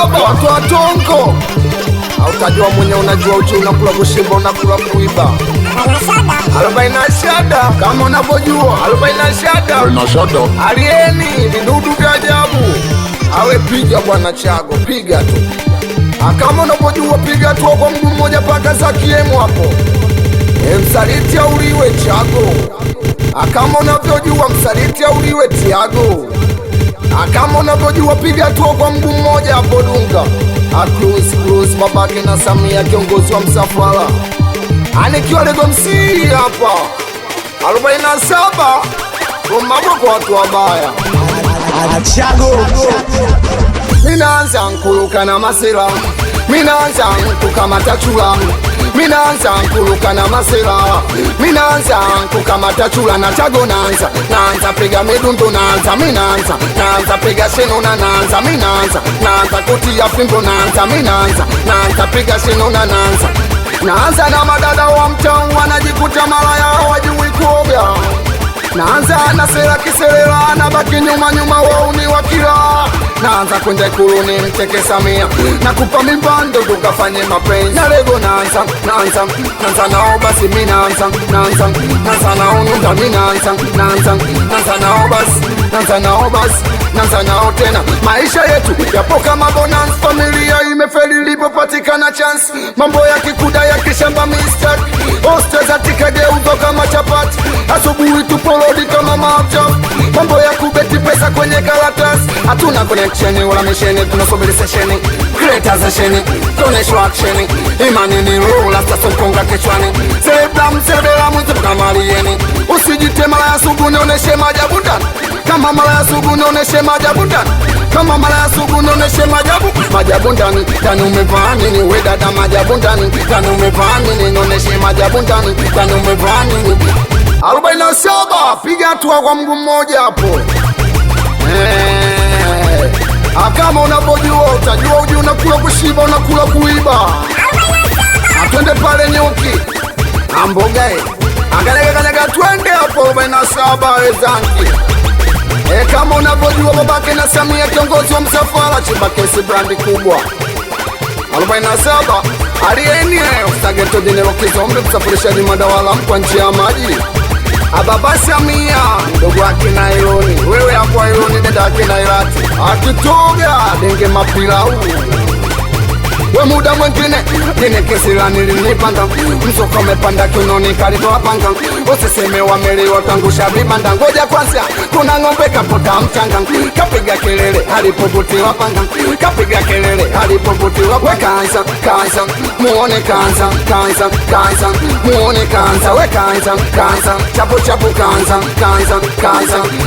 47 watu wa Tongo. Hautajua mwenye unajua uchi unakula kushimba unakula kuiba. 47 kama unavyojua 47 alieni vidudu vya ajabu. Awe piga bwana Chago, piga tu. Kama unavyojua piga tu kwa mguu mmoja paka za kiemu hapo. Msaliti auliwe Chago. Kama unavyojua msaliti auliwe Tiago. Kama unavyojua piga tu kwa mguu mmoja hapo Dunga. Cruise babake na Samia kiongozi wa msafara. Anikiwa lego msiri hapa 47 kumabo kwa watu wabaya. Chago Minaanza nkuluka na masira, minaanza nkukamata chula, minaanza nkuluka na masira, minaanza nkukamata chula na Chago naanza piga midundu naanza piga shino naanza kutia fimbo naanza piga shino naanza na madada wa mtaa wanajikuta malaya hawajui kuoga. Naanza na sera kiserera na baki nyuma wauni wakila. Naanza kwenda Ikuluni mteke Samia na kupa mibando tukafanye mapenzi. Na lego naanza nao basi mi naanza nao nunda mi naanza nao basi naanza nao tena. Maisha yetu yapo kama bonanza, familia imefeli ilipopatikana chance. Mambo ya kikuda ya kishamba mistake, hostess atikageuzo kama chapati. Asubuhi tupolodi kama mafia, mambo ya kubeti pesa kwenye karatasi. Hatuna connection wala misheni, tunasubiri sesheni. Creators sesheni, tunaishwa action. Imani ni rula, sasa mkonga kichwani. Sebela mwizi kamalieni. Usijite mala ya sugu nioneshe majabu ndani. Kama mala ya sugu nioneshe majabu ndani. Kama mala ya sugu nioneshe majabu ndani. Tani umevaa nini we dada majabu ndani. Tani umevaa nini nioneshe majabu ndani. Tani umevaa nini 47 piga hatua kwa mguu mmoja hapo. Kama unavyojua utajua uji unakula kushiba unakula kuiba. Twende pale Nyuki Ambogae Kanyaga twende hapo 47 wezanki. Kama unavyojua babake na Samia kiongozi wa msafara Chibakesi brandi kubwa 47 alieni Ustageto Dinero Kizombe kusafirisha madawala kwa njia ya maji. Baba Samia ndugu wake na Iloni, wewe hapo Iloni dada wake na Irati. Akitoga denge mapilau we muda mwengine nine kesila nilinipanda. Msoko umepanda kiunoni kalitoa panga. Usiseme wamelewa tangusha vibanda. Ngoja kwanza kuna ng'ombe kapota mchanga. Kapiga kelele alipoputiwa panga. Kapiga kelele alipoputiwa we kanza muone kanza muone kanza we kanza chapu kanza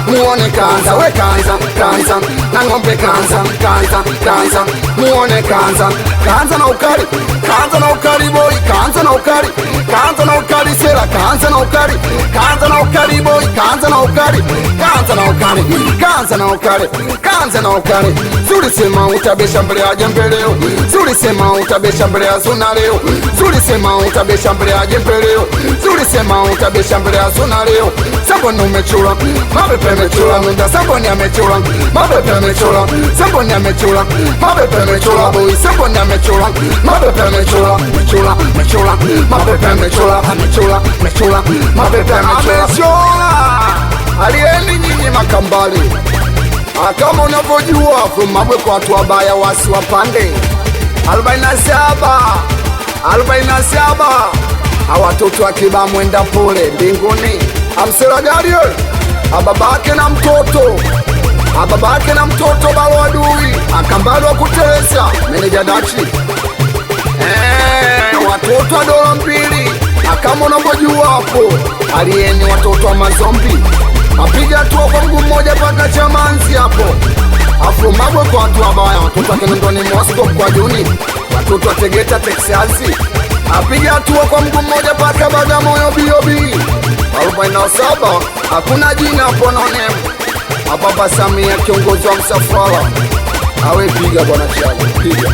muone kanza we kanza na ng'ombe kanza muone kanza na ukali boy, kanza na ukali sera, kanza na ukali boy, kanza na ukali. Zuri sema utabesha mbele aje mbeleo, zuri sema utabesha mbele azuna leo, zuri sema utabesha mbele aje mbeleo, zuri sema utabesha mbele azuna leo. Saboni umechula, mabepe amechula, nunda saboni amechula, mabepe amechula, saboni amechula, mabepe amechula boy, saboni amechula, mabepe amechula, mabepe amechula, mabepe amechula. Aliendi nyinyi Makambali. Kama unavyojua from Mabwe kwa watu wabaya wasi wapande 47 watoto akiba mwenda pole mbinguni. Amsela gari babake na mtoto balo adui Akambali wa kuteleza meneja dachi. Watoto wa dola mbili. Kama unavyojua hapo alieni watoto wa mazombi. Apiga hatua kwa mguu mmoja paka Chamanzi hapo. Afro Mabwe kwa watu wabaya. Watoto wa Kinondoni Moscow kwa Juni. Watoto wa Tegeta Texasi. Apiga hatua kwa mguu mmoja paka Bagamoyo B.O.B 47 hakuna jina hapo naone. Baba Samia kiongozi wa msafara. Awe piga bwana Chago, piga.